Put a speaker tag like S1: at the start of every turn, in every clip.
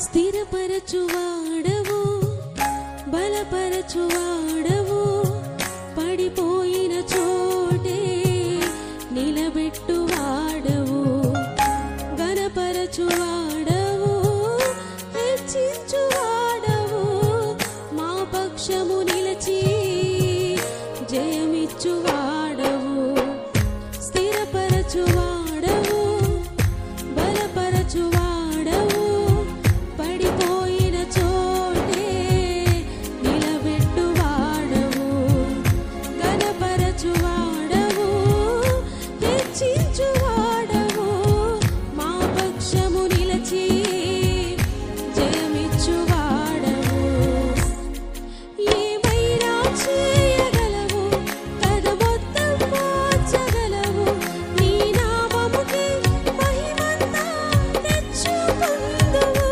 S1: స్థిరపరచువాడవు బలపరచువాడవు పడిపోయిన చోటే నిలబెట్టువాడవు ఘనపరచువాడవు హెచ్చించువాడవు మా పక్షము నిలిచి జయమిచ్చువాడవు స్థిరపరచువాడవు బలపరచువాడవు పడిపోయిన చోటే నిలబెట్టువాడవు ఘనపరచువాడవు హెచ్చించువాడవు మా పక్షము నిలిచి జయమిచ్చువాడవు ఏమైనా చేయగలవు కథ మొత్తం మార్చగలవు నీ నామముకే మహిమంతా తెచ్చుకుందువు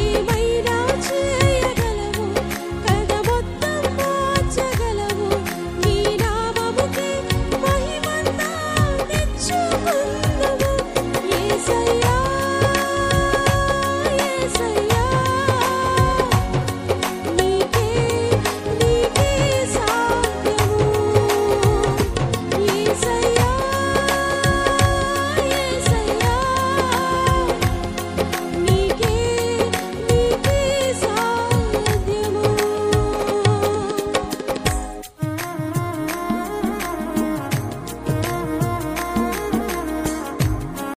S1: ఏమైనా చేయగలవు కథ మొత్తం మార్చగలవు నీ నామముకే మహిమంతా తెచ్చుకుందువు